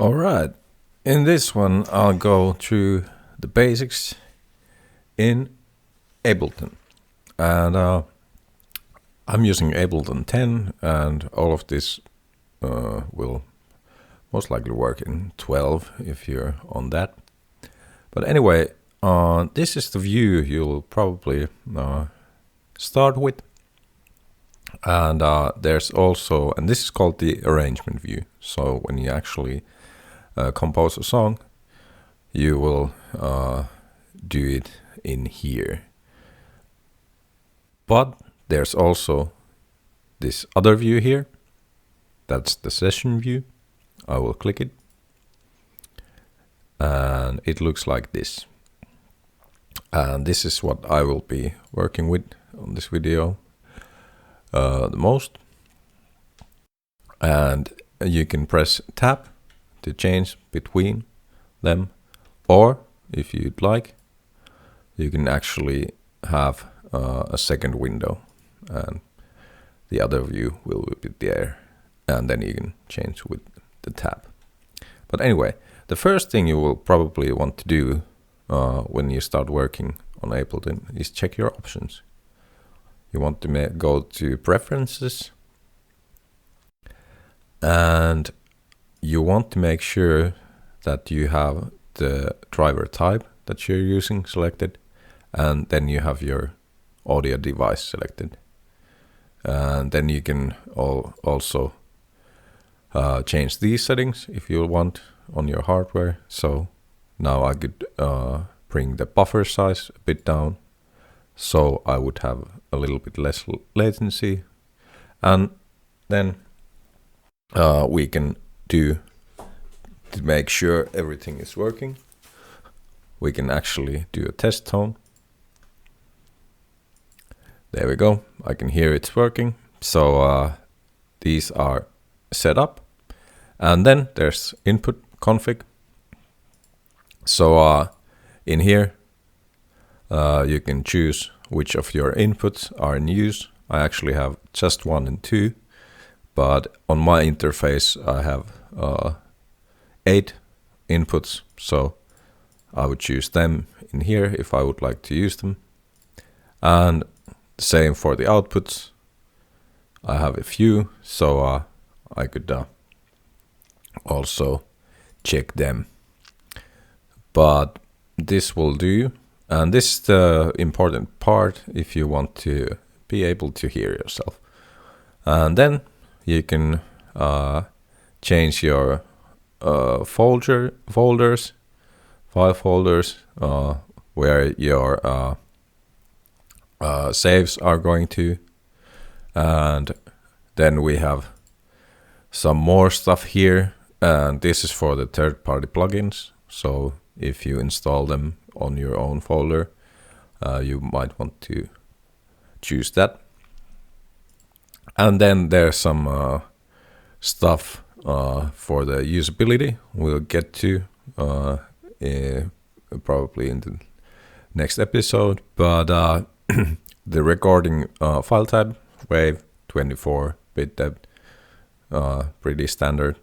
Alright, in this one I'll go through the basics in Ableton. And I'm using Ableton 10, and all of this will most likely work in 12 if you're on that. But anyway, this is the view you'll probably start with. And there's also, and this is called the arrangement view. So when you actually compose a song, you will do it in here. But there's also this other view here. That's the session view. I will click it. And it looks like this. And this is what I will be working with on this video the most. And you can press tab to change between them, or if you'd like, you can actually have a second window and the other view will be there, and then you can change with the tab. But anyway, the first thing you will probably want to do when you start working on Ableton is check your options. You want to go to preferences, and you want to make sure that you have the driver type that you're using selected, and then you have your audio device selected. And then you can also change these settings if you want on your hardware. So now I could bring the buffer size a bit down, so I would have a little bit less latency. And then we can do, to make sure everything is working, we can actually do a test tone. There we go. I can hear it's working. So these are set up. And then there's input config. So in here, you can choose which of your inputs are in use. I actually have just 1 and 2, but on my interface I have 8 inputs, so I would choose them in here if I would like to use them. And same for the outputs. I have a few, so I could also check them. But this will do, and this is the important part if you want to be able to hear yourself. And then you can change your file folders where your saves are going to. And then we have some more stuff here, and this is for the third-party plugins. So if you install them on your own folder, you might want to choose that. And then there's some stuff for the usability we'll get to probably in the next episode. But the recording file type, WAV, 24-bit depth, pretty standard.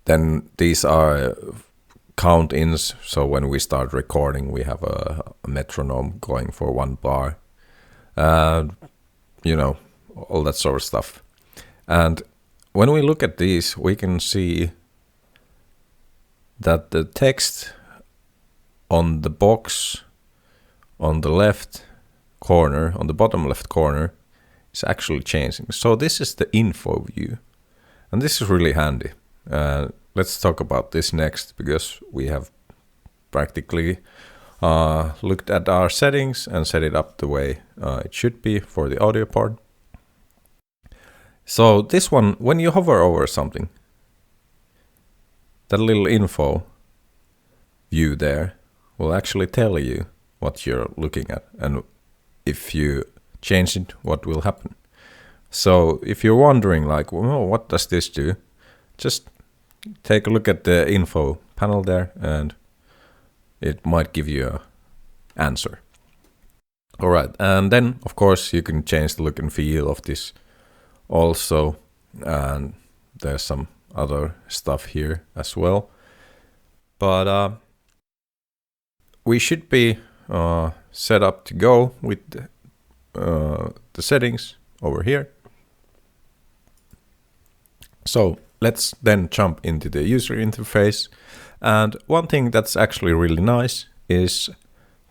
Then these are count-ins, so when we start recording we have a metronome going for 1 bar. You know, all that sort of stuff. And when we look at these, we can see that the text on the box on the left corner, on the bottom left corner, is actually changing. So this is the info view, and this is really handy. Let's talk about this next, because we have practically looked at our settings and set it up the way it should be for the audio part. So this one, when you hover over something, that little info view there will actually tell you what you're looking at, and if you change it, what will happen. So if you're wondering like, well, what does this do? Just take a look at the info panel there, and it might give you an answer. All right, and then of course you can change the look and feel of this also, and there's some other stuff here as well. But we should be set up to go with the settings over here. So let's then jump into the user interface. And one thing that's actually really nice is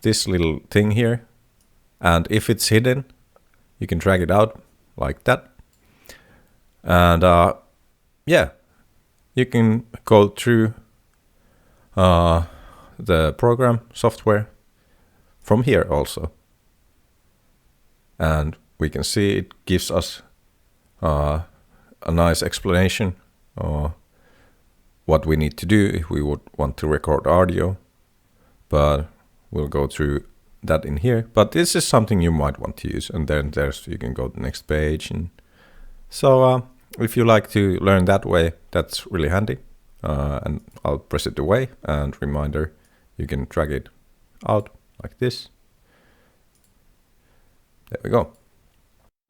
this little thing here. And if it's hidden, you can drag it out like that. And yeah, you can go through the program software from here also. And we can see it gives us a nice explanation of what we need to do if we would want to record audio. But we'll go through that in here. But this is something you might want to use. And then you can go to the next page. And so if you like to learn that way, that's really handy. And I'll press it away, and reminder, you can drag it out like this. There we go.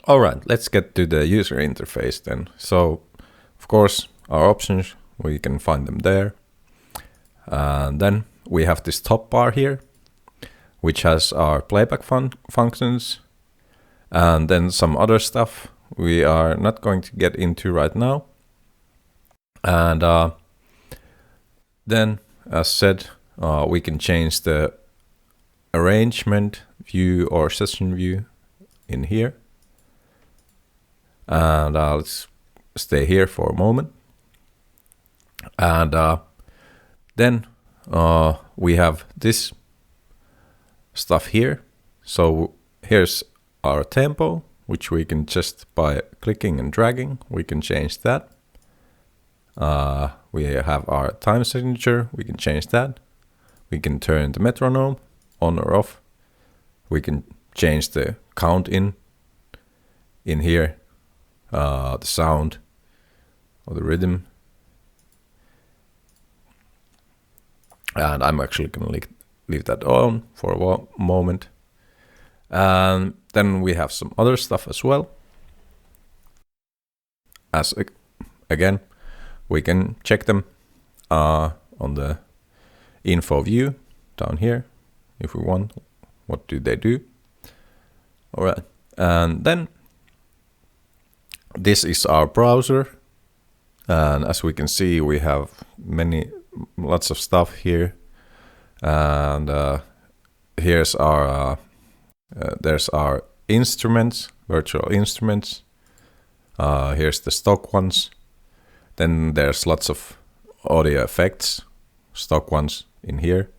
All right, let's get to the user interface then. So, of course, our options, we can find them there. And then we have this top bar here, which has our playback functions, and then some other stuff we are not going to get into right now. And then, as said, we can change the arrangement view or session view in here. And let's stay here for a moment. And then we have this stuff here. So here's our tempo, which we can just by clicking and dragging, we can change that. We have our time signature, we can change that. We can turn the metronome on or off. We can change the count in here, the sound or the rhythm. And I'm actually going to leave that on for a moment. And then we have some other stuff as well. As again, we can check them on the info view down here if we want. What do they do? All right. And then this is our browser. And as we can see, we have lots of stuff here. And here's our there's our instruments, virtual instruments. Here's the stock ones. Then there's lots of audio effects, stock ones in here.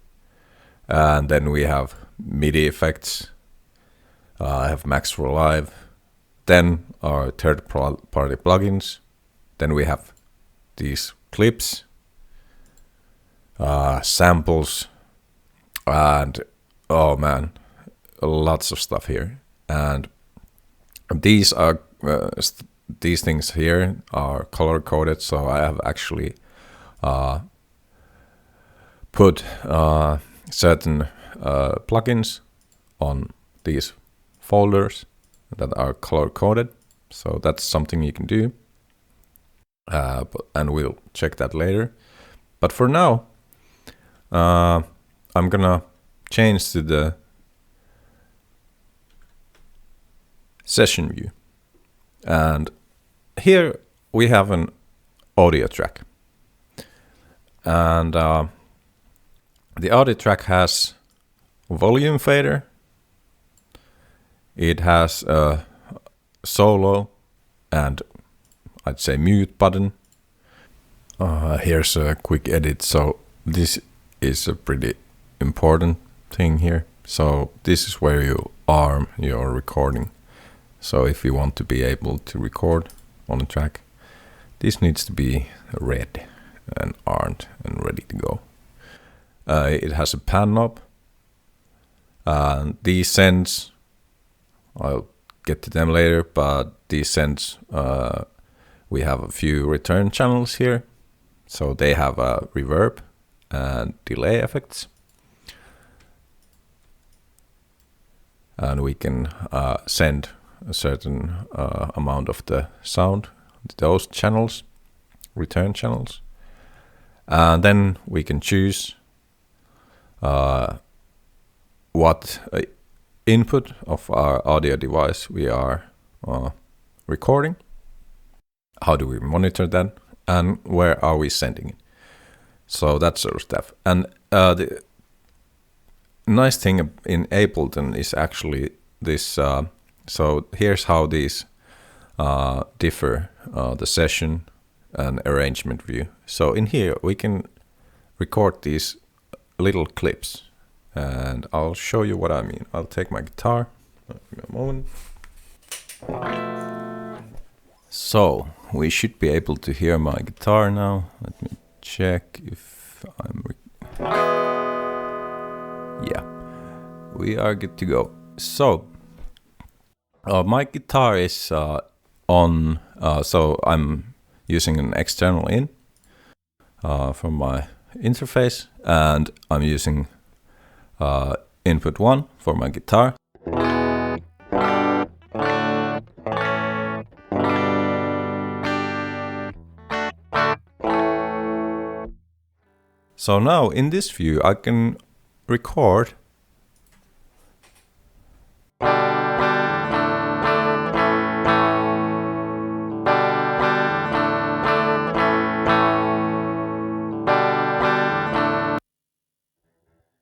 And then we have Midi effects. I have Max for Live. Then our third-party plugins. Then we have these clips, samples, and oh man, lots of stuff here. And these are these things here are color coded, so I have actually put certain plugins on these folders that are color coded. So that's something you can do, and we'll check that later. But for now, I'm gonna change to the session view. And here we have an audio track. And the audio track has a volume fader. It has a solo and I'd say mute button. Here's a quick edit. So this is a pretty important thing here. So this is where you arm your recording. So if you want to be able to record on a track, this needs to be red and armed and ready to go. It has a pan knob. These sends, I'll get to them later, but these sends, we have a few return channels here. So they have a reverb and delay effects. And we can send a certain amount of the sound to those channels. return channels. And then we can choose what input of our audio device we are recording. How do we monitor that? And where are we sending it? So that sort of stuff. And the nice thing in Ableton is actually this. So here's how these differ, the session and arrangement view. So in here we can record these little clips, and I'll show you what I mean. I'll take my guitar. Give me a moment. So we should be able to hear my guitar now. Let me check if I'm... Yeah, we are good to go. So my guitar is on, so I'm using an external in from my interface, and I'm using input 1 for my guitar. So now in this view I can record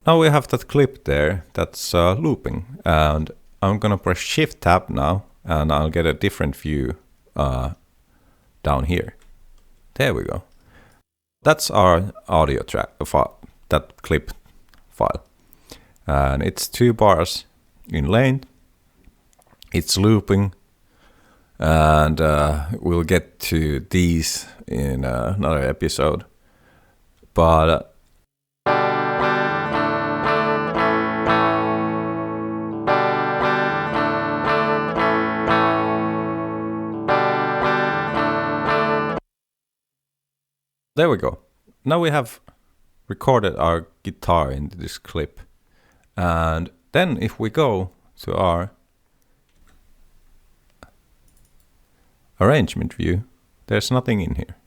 Now we have that clip there that's looping, and I'm gonna press Shift Tab now, and I'll get a different view down here. There we go. That's our audio track file, that clip file, and it's 2 bars in length. It's looping, and we'll get to these in another episode. But there we go. Now we have recorded our guitar into this clip. And then if we go to our arrangement view, there's nothing in here.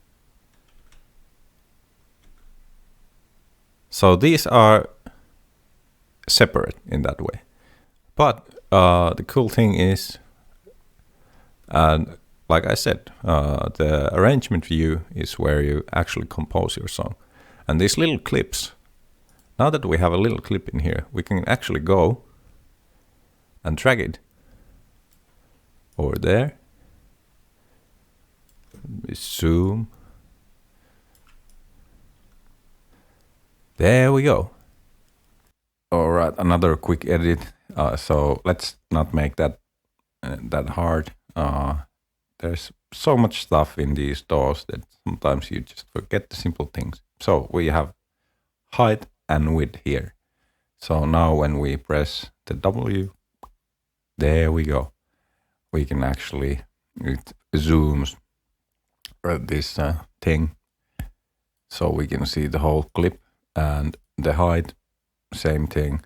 So these are separate in that way. But the cool thing is, and like I said, the arrangement view is where you actually compose your song. And these little clips, now that we have a little clip in here, we can actually go and drag it over there. We zoom. There we go. All right, another quick edit. So let's not make that hard. There's so much stuff in these DAWs that sometimes you just forget the simple things. So we have height and width here. So now when we press the W, there we go. We can actually, it zooms this thing. So we can see the whole clip, and the height, same thing.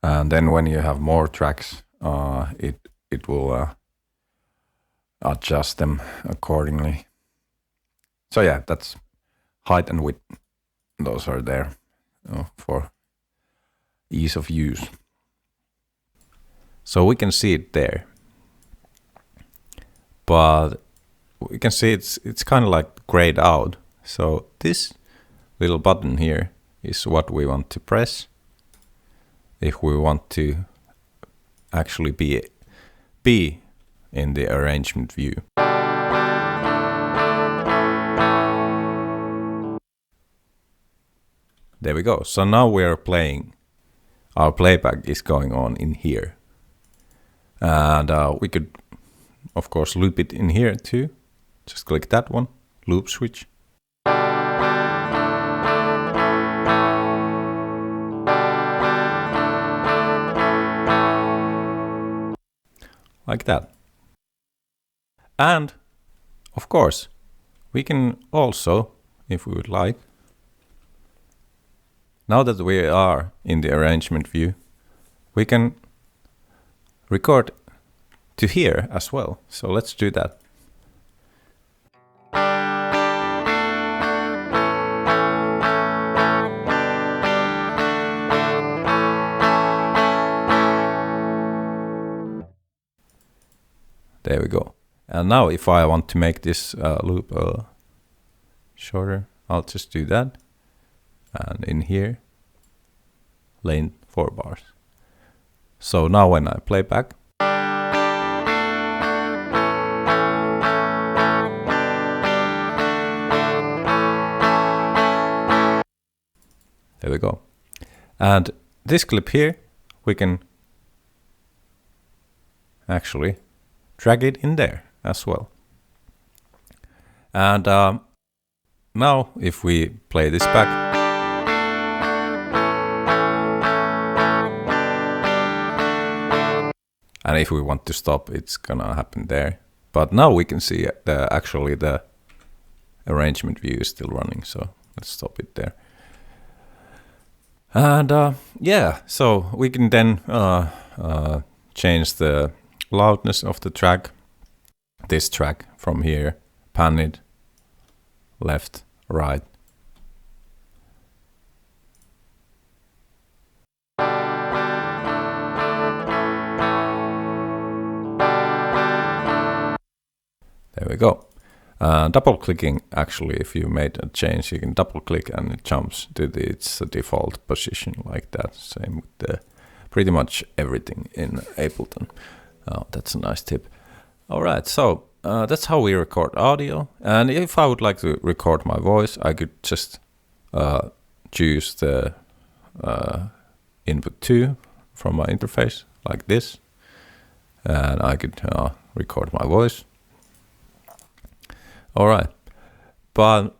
And then when you have more tracks, it will adjust them accordingly. So yeah, that's height and width. Those are there for ease of use. So we can see it there, but we can see it's kind of like grayed out. So this little button here is what we want to press if we want to actually be in the arrangement view. There we go. So now we are playing. Our playback is going on in here. And we could, of course, loop it in here too. Just click that one, loop switch. Like that. And, of course, we can also, if we would like, now that we are in the arrangement view, we can record to here as well. So let's do that. And now if I want to make this loop shorter, I'll just do that. And in here, length 4 bars. So now when I play back, there we go. And this clip here, we can actually drag it in there as well. And now if we play this back, and if we want to stop, it's gonna happen there. But now we can see actually the arrangement view is still running, so let's stop it there. And yeah, so we can then change the loudness of the track, this track from here, pan it, left, right. There we go. Double clicking, actually, if you made a change, you can double click and it jumps to its default position like that. Same with pretty much everything in Ableton. Oh, that's a nice tip. All right, so that's how we record audio. And if I would like to record my voice, I could just choose the input 2 from my interface like this. And I could record my voice. All right, but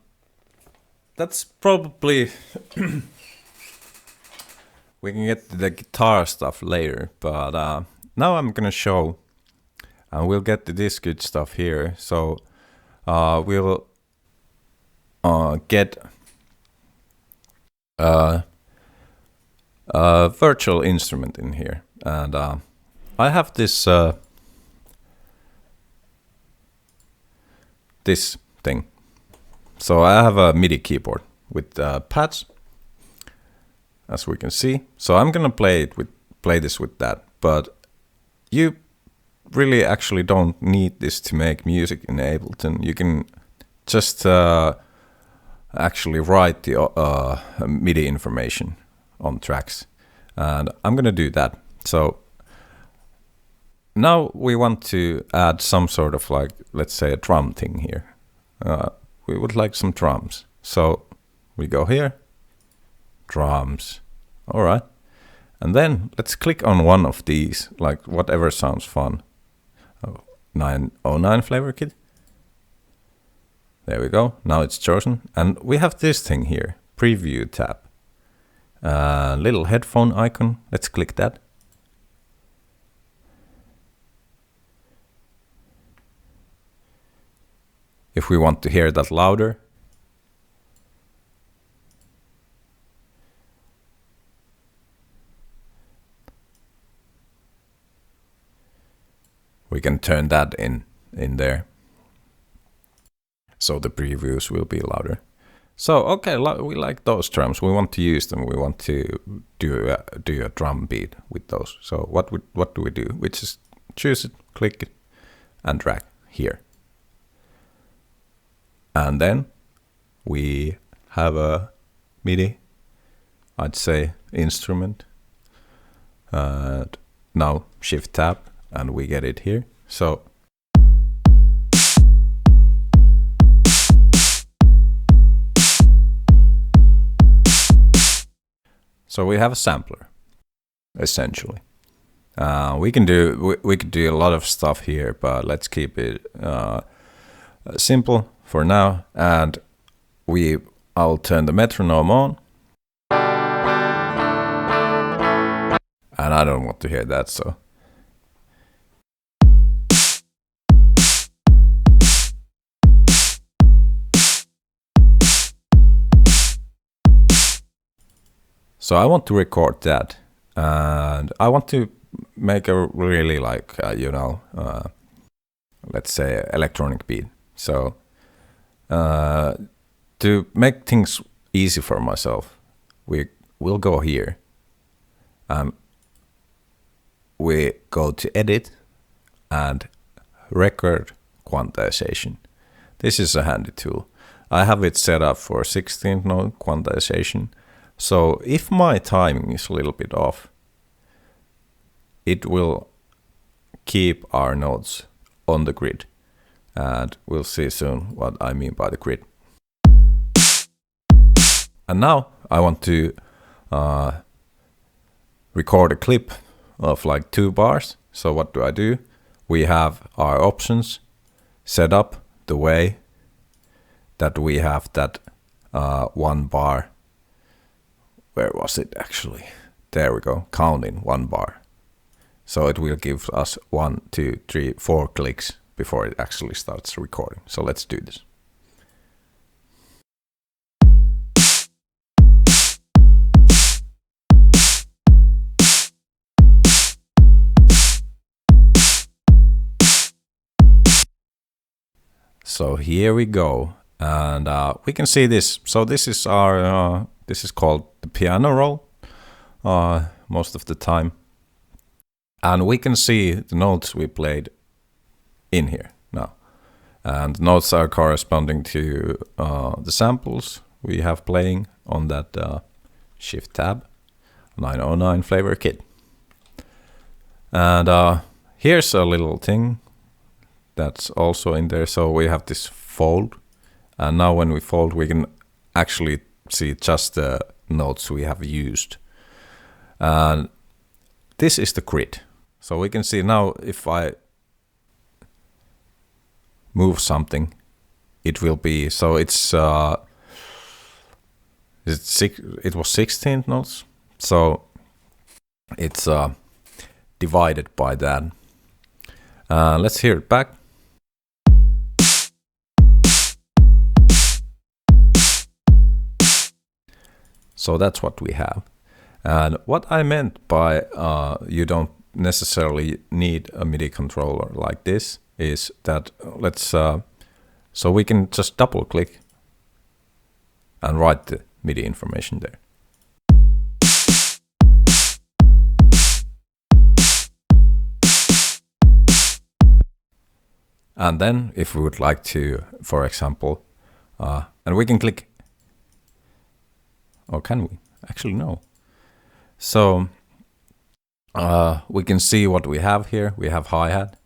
that's probably we can get to the guitar stuff later. But now I'm gonna show, and we'll get to this good stuff here. So we'll get a virtual instrument in here, and I have this. This thing. So I have a Midi keyboard with pads, as we can see. So I'm gonna play this with that. But you really actually don't need this to make music in Ableton. You can just actually write the Midi information on tracks, and I'm gonna do that. So now we want to add some sort of like, let's say, a drum thing here. We would like some drums. So we go here, drums. All right. And then let's click on one of these, like whatever sounds fun. 909 flavor kit. There we go. Now it's chosen. And we have this thing here, preview tab. Little headphone icon. Let's click that. If we want to hear that louder, we can turn that in there. So the previews will be louder. So, okay, we like those drums. We want to use them. We want to do a drum beat with those. So what do we do? We just choose it, click it, and drag here. And then we have a Midi, I'd say, instrument. Now shift tab and we get it here. So we have a sampler, essentially. We could do a lot of stuff here, but let's keep it simple for now, and I'll turn the metronome on, and I don't want to hear that, so I want to record that, and I want to make a really like let's say electronic beat. So to make things easy for myself, we'll go here and we go to edit and record quantization. This is a handy tool. I have it set up for 16th note quantization. So if my timing is a little bit off, it will keep our notes on the grid. And we'll see soon what I mean by the grid. And now I want to record a clip of like 2 bars. So what do? We have our options set up the way that we have that 1 bar. Where was it actually? There we go, counting 1 bar. So it will give us 1, 2, 3, 4 clicks before it actually starts recording. So let's do this. So here we go, and we can see this. So this is our this is called the piano roll most of the time, and we can see the notes we played in here now, and notes are corresponding to the samples we have playing on that Shift tab 909 flavor kit. And here's a little thing that's also in there. So we have this fold, and now when we fold we can actually see just the notes we have used, and this is the grid. So we can see now if I move something, it will be, so it was 16 notes, so it's divided by that. Let's hear it back. So that's what we have. And what I meant by you don't necessarily need a MIDI controller like this is that let's so we can just double click and write the MIDI information there. And then if we would like to, for example, and we can click, or can we? Actually, no. So we can see what we have here. We have hi-hat.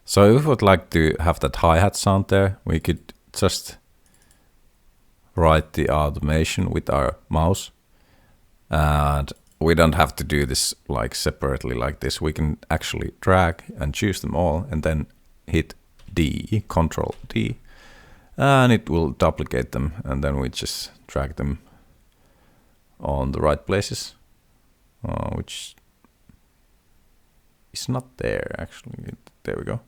So if we would like to have that hi-hat sound there, we could just write the automation with our mouse, and we don't have to do this like separately like this. We can actually drag and choose them all and then hit D, Control D, and it will duplicate them, and then we just drag them on the right places, which is not there actually. There we go.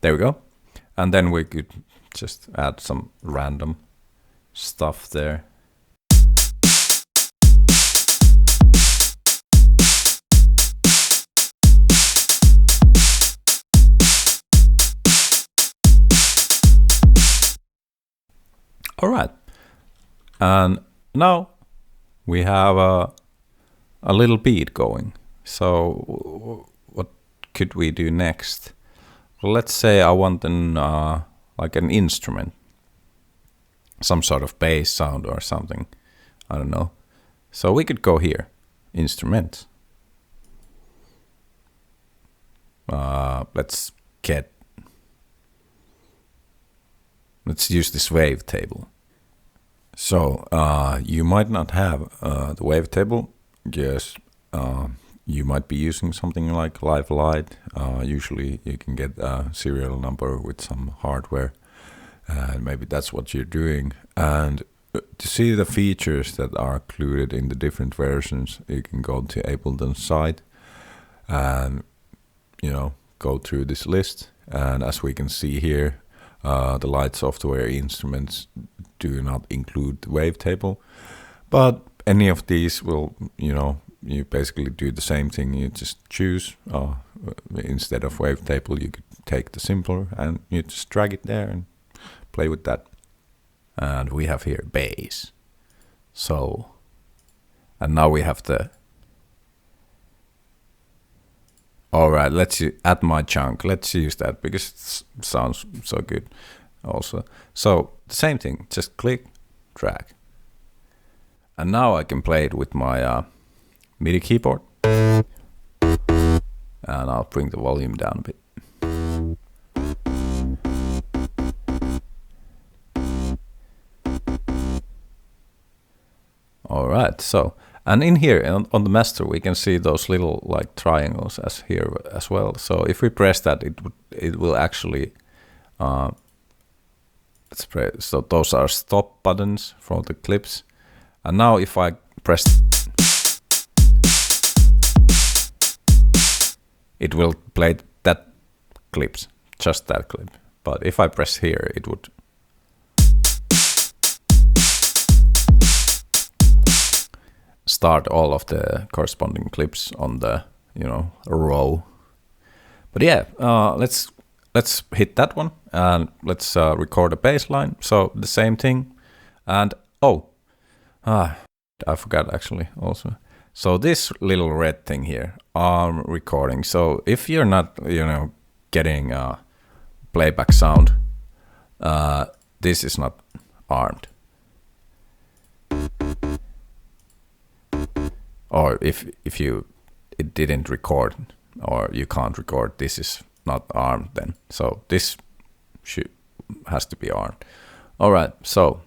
There we go. And then we could just add some random stuff there. All right. And now we have a little beat going. So what could we do next? Let's say I want an like an instrument, some sort of bass sound or something. I don't know. So we could go here, instruments. Let's use this wavetable. So you might not have the wavetable. Yes. You might be using something like Live Light. Usually you can get a serial number with some hardware. Maybe that's what you're doing. And to see the features that are included in the different versions, you can go to Ableton's site and, you know, go through this list. And as we can see here, the Light software instruments do not include the wavetable. But any of these will, you know, you basically do the same thing. You just choose, instead of wavetable, you could take the simpler and you just drag it there and play with that. And we have here bass. So, and now we have the, all right, let's add my chunk. Let's use that because it sounds so good also. So the same thing, just click, drag. And now I can play it with my Midi keyboard. And I'll bring the volume down a bit. All right, so, and in here on the master, we can see those little like triangles as here as well. So if we press that, it will actually, let's press, so those are stop buttons for the clips. And now if I press, it will play that clips, just that clip. But if I press here, it would start all of the corresponding clips on the, you know, row. But yeah, let's hit that one and let's record a bass line. So the same thing. And I forgot actually also. So this little red thing here, arm recording. So if you're not, you know, getting playback sound, this is not armed. Or if it didn't record, or you can't record, this is not armed then. So this has to be armed. All right, so.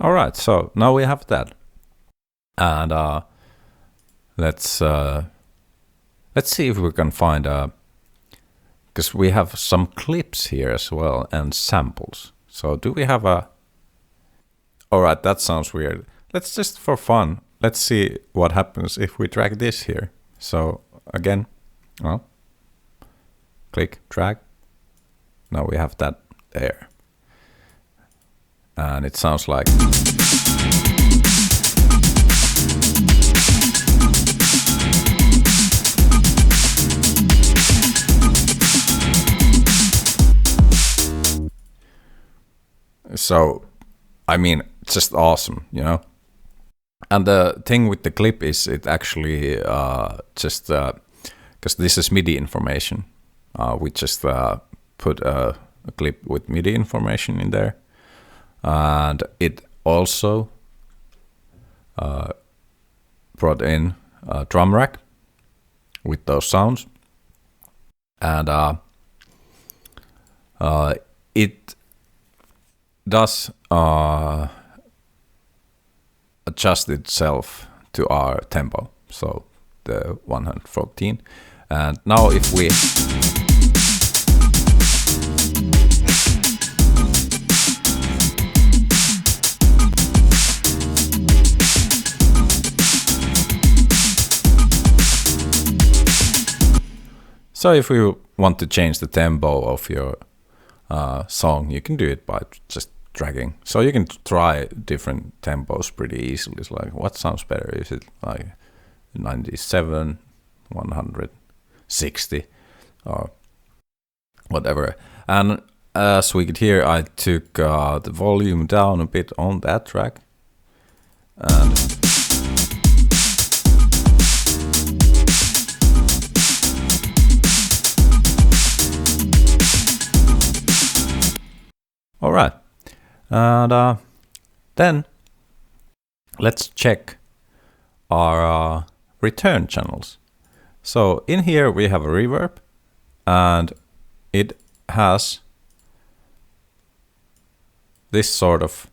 All right, so now we have that, and let's see if we can find because we have some clips here as well and samples. So do we have a? All right, that sounds weird. Let's just for fun. Let's see what happens if we drag this here. So again, well, click, drag. Now we have that there. And it sounds like. So, I mean, just awesome, you know? And the thing with the clip is it actually just, because this is Midi information, we just put a clip with Midi information in there. And it also brought in a drum rack with those sounds. And it does adjust itself to our tempo, so the 114. And now if we So if we want to change the tempo of your song, you can do it by just dragging. So you can try different tempos pretty easily. It's like, what sounds better? Is it like 97, 160, or whatever? And as we could hear, I took the volume down a bit on that track. And all right, and then let's check our return channels. So in here we have a reverb, and it has this sort of,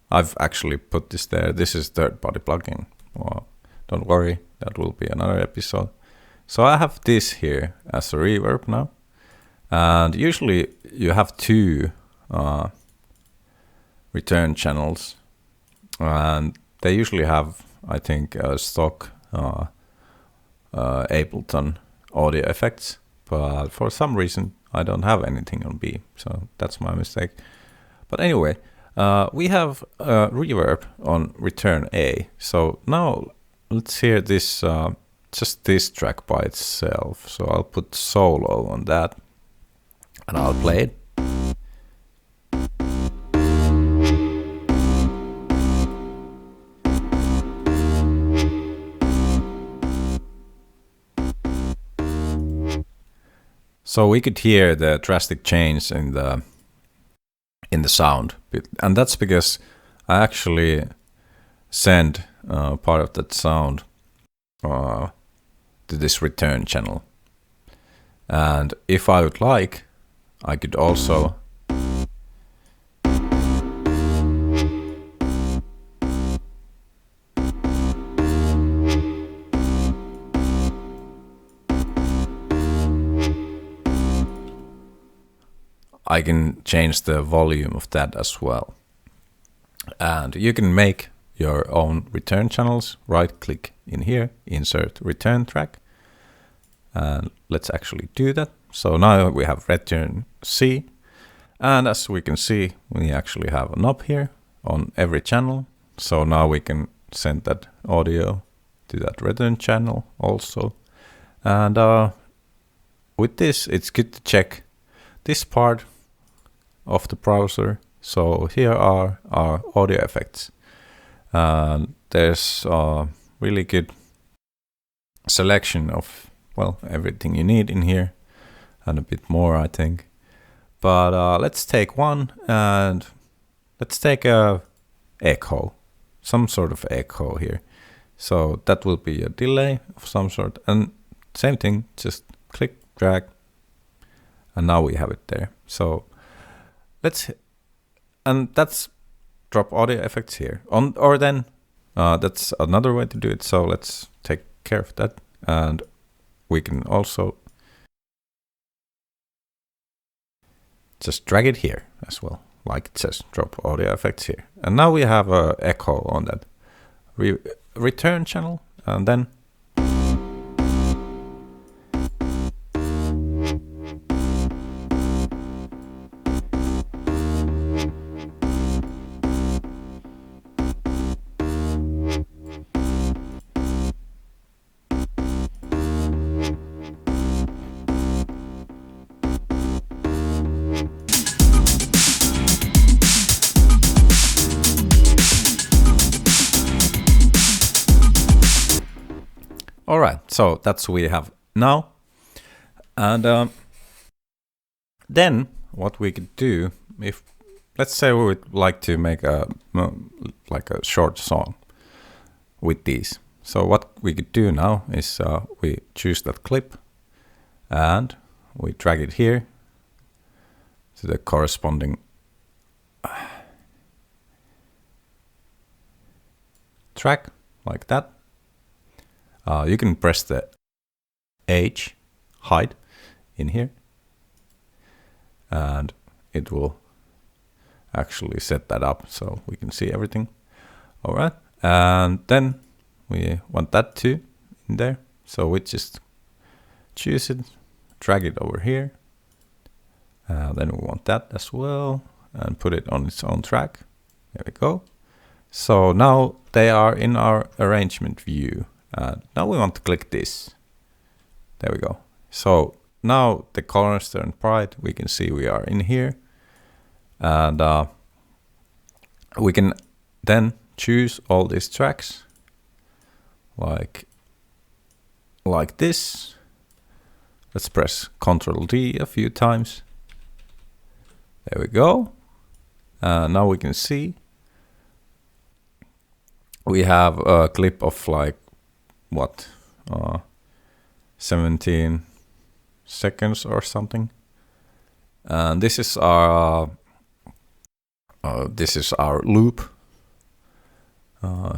I've actually put this there. This is third-party plugin. Well, don't worry, that will be another episode. So I have this here as a reverb now, and usually you have two return channels and they usually have, I think, stock Ableton audio effects, but for some reason I don't have anything on B, so that's my mistake. But anyway, we have reverb on return A. So now let's hear this, just this track by itself. So I'll put solo on that and I'll play it. So we could hear the drastic change in the sound, and that's because I actually send part of that sound to this return channel. And if I would like, I could also I can change the volume of that as well. And you can make your own return channels. Right click in here, insert return track. And let's actually do that. So now we have return C. And as we can see, we actually have a knob here on every channel. So now we can send that audio to that return channel also. And with this, it's good to check this part of the browser. So here are our audio effects. There's a really good selection of, well, everything you need in here and a bit more, I think. But let's take one and let's take a echo, some sort of echo here. So that will be a delay of some sort, and same thing, just click, drag, and now we have it there. So and that's drop audio effects here. Or then that's another way to do it. So let's take care of that. And we can also just drag it here as well. Like it says, drop audio effects here. And now we have a echo on that return channel. And then all right, so that's what we have now. And then what we could do, if let's say we would like to make a short song with these. So what we could do now is we choose that clip and we drag it here to the corresponding track like that. You can press the H, hide, in here, and it will actually set that up so we can see everything. All right, and then we want that too in there, so we just choose it, drag it over here, then we want that as well, and put it on its own track. There we go. So now they are in our arrangement view. Now we want to click this. There we go. So now the colors turn bright. We can see we are in here. And we can then choose all these tracks like this. Let's press Ctrl D a few times. There we go. Now we can see we have a clip of like what 17 seconds or something, and this is our loop.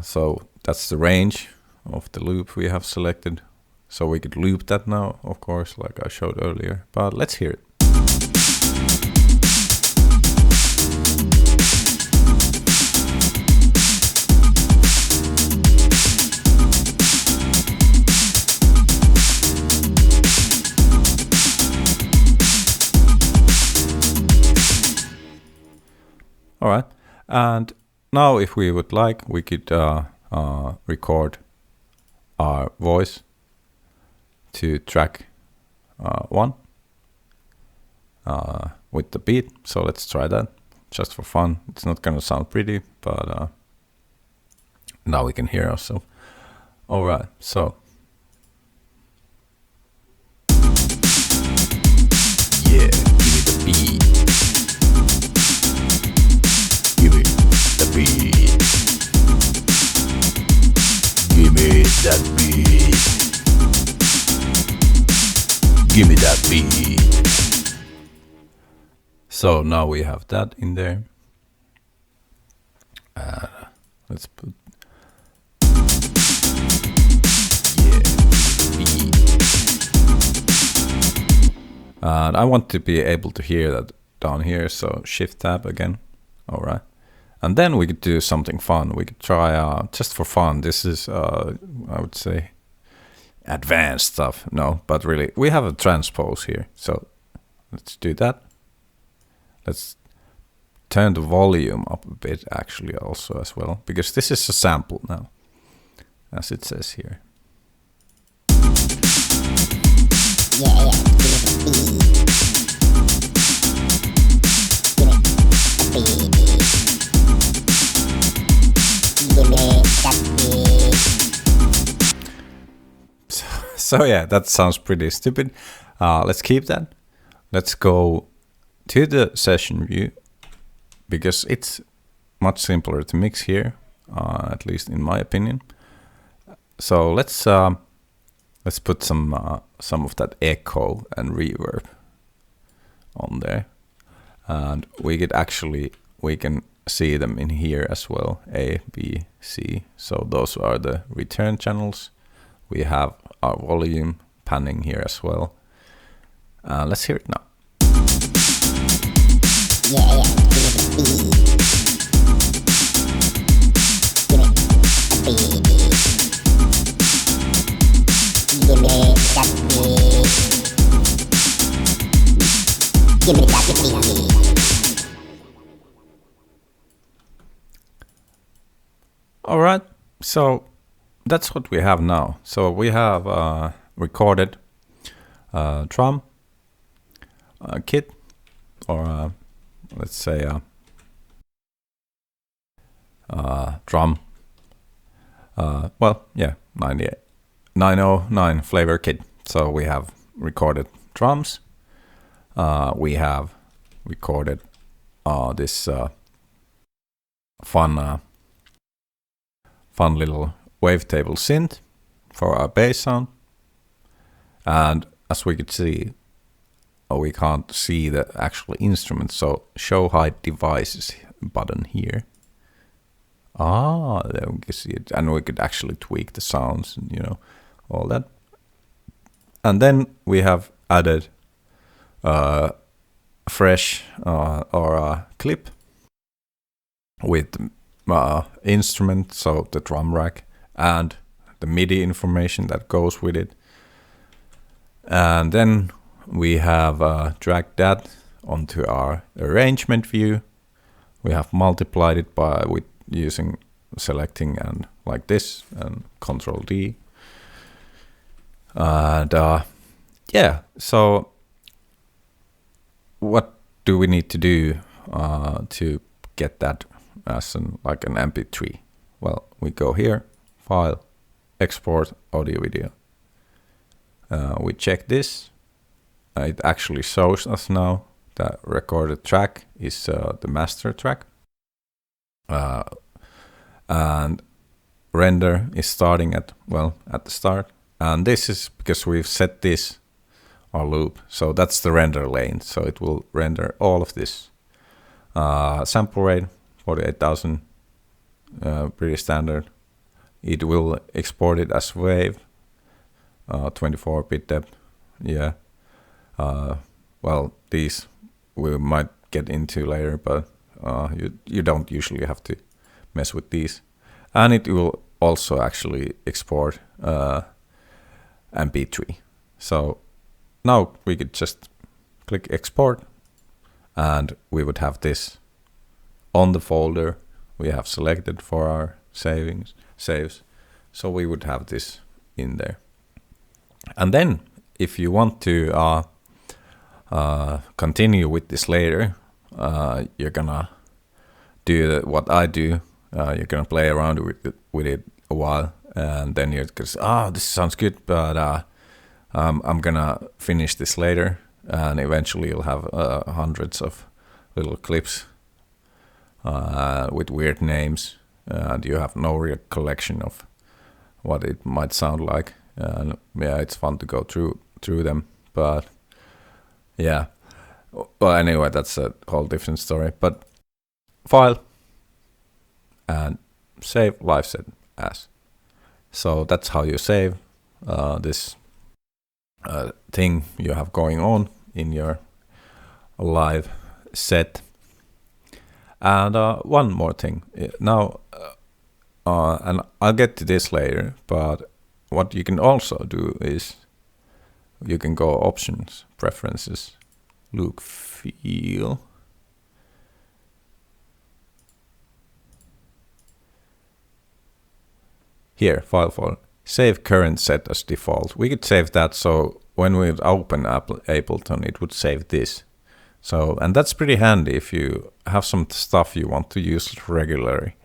So that's the range of the loop we have selected. So we could loop that now, of course, like I showed earlier. But let's hear it. All right. And now if we would like, we could record our voice to track 1 with the beat. So let's try that just for fun. It's not going to sound pretty, but now we can hear ourselves. All right. So yeah, give me the beat. Give me the beat. Give me that beat. Give me that beat. So now we have that in there. Let's put beat. And I want to be able to hear that down here, so Shift Tab again. All right. And then we could do something fun. We could try, just for fun, this is, I would say, advanced stuff. No, but really, we have a transpose here. So let's do that. Let's turn the volume up a bit, actually, also as well, because this is a sample now, as it says here. So yeah, that sounds pretty stupid. Let's keep that. Let's go to the session view, because it's much simpler to mix here, at least in my opinion. So let's put some of that echo and reverb on there, and we can see them in here as well, A, B, C. So those are the return channels. We have our volume panning here as well. Let's hear it now. All right, so that's what we have now. So we have recorded drum kit, or let's say drum. Well, yeah, 909 flavor kit. So we have recorded drums. We have recorded this fun little wavetable synth for our bass sound. And as we could see, we can't see the actual instrument. So show hide devices button here. There we can see it, and we could actually tweak the sounds and, you know, all that. And then we have added a fresh or a clip with instrument, so the drum rack and the Midi information that goes with it. And then we have dragged that onto our arrangement view. We have multiplied it with using selecting and like this and Control D. And yeah, so what do we need to do to get that as like an MP3? Well, we go here, File, Export Audio Video. We check this. It actually shows us now that recorded track is the master track. And render is starting at the start. And this is because we've set this our loop. So that's the render lane. So it will render all of this. Sample rate, 48,000, pretty standard. It will export it as wave, 24-bit depth. Yeah. Well, these we might get into later, but you don't usually have to mess with these. And it will also actually export MP3. So now we could just click export, and we would have this on the folder we have selected for our saves. So we would have this in there. And then if you want to continue with this later, you're gonna do what I do. You're gonna play around with it a while, and then you're gonna say, this sounds good, but I'm gonna finish this later, and eventually you'll have hundreds of little clips with weird names, and you have no recollection of what it might sound like. And yeah, it's fun to go through them, but yeah. Well, anyway, that's a whole different story. But file and save live set as. So that's how you save this thing you have going on in your live set. And one more thing now, and I'll get to this later, but what you can also do is you can go options, preferences, look, feel. Here, file folder, save current set as default. We could save that, so when we open Ableton, it would save this. So, and that's pretty handy if you have some stuff you want to use regularly.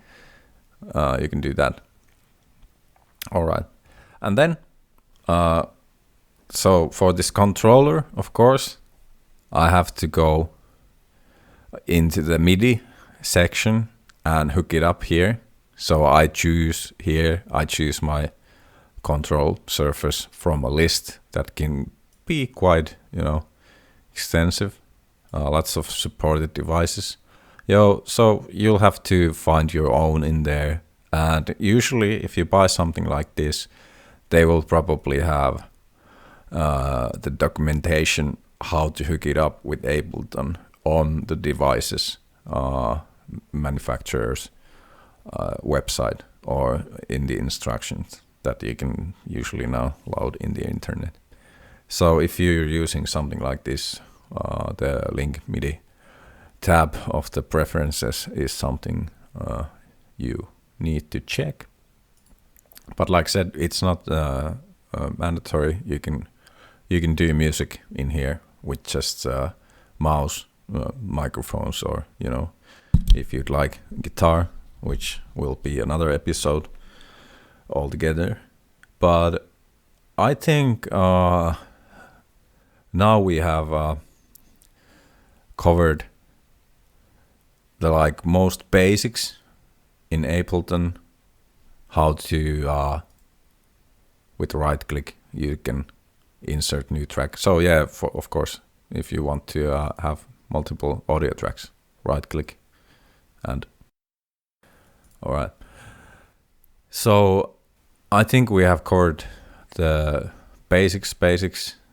You can do that. All right. And then, so for this controller, of course, I have to go into the Midi section and hook it up here. So I choose my control surface from a list that can be quite, extensive. Lots of supported devices. So you'll have to find your own in there. And usually if you buy something like this, they will probably have the documentation how to hook it up with Ableton on the devices manufacturer's website or in the instructions that you can usually now load in the internet. So if you're using something like this, the link Midi tab of the preferences is something you need to check. But like I said, it's not mandatory. You can do music in here with just mouse, microphones, or if you'd like guitar, which will be another episode altogether. But I think now we have covered the most basics in Ableton, how to with right click you can insert new track. So yeah, of course, if you want to have multiple audio tracks, right click and all right. So I think we have covered the basics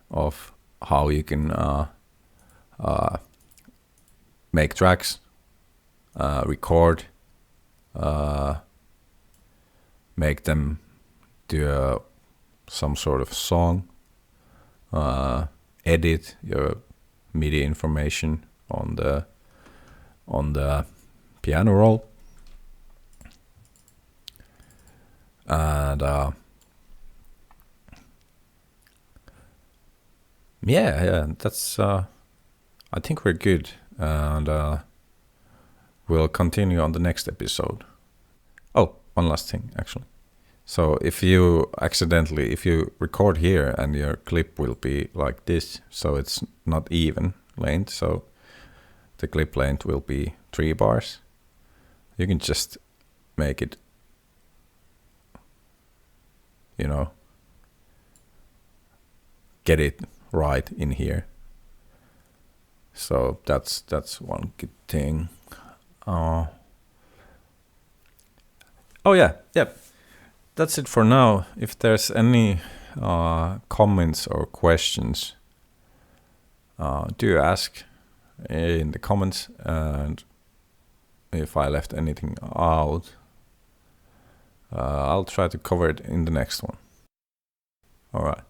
of how you can make tracks, record, make them do some sort of song, edit your MIDI information on the piano roll, and yeah, that's I think we're good, and we'll continue on the next episode. Oh, one last thing actually. So if you record here and your clip will be like this, so it's not even length, so the clip length will be 3 bars. You can just make it, get it right in here. So that's one good thing. Oh yeah. That's it for now. If there's any comments or questions, do ask in the comments, and if I left anything out, I'll try to cover it in the next one. All right.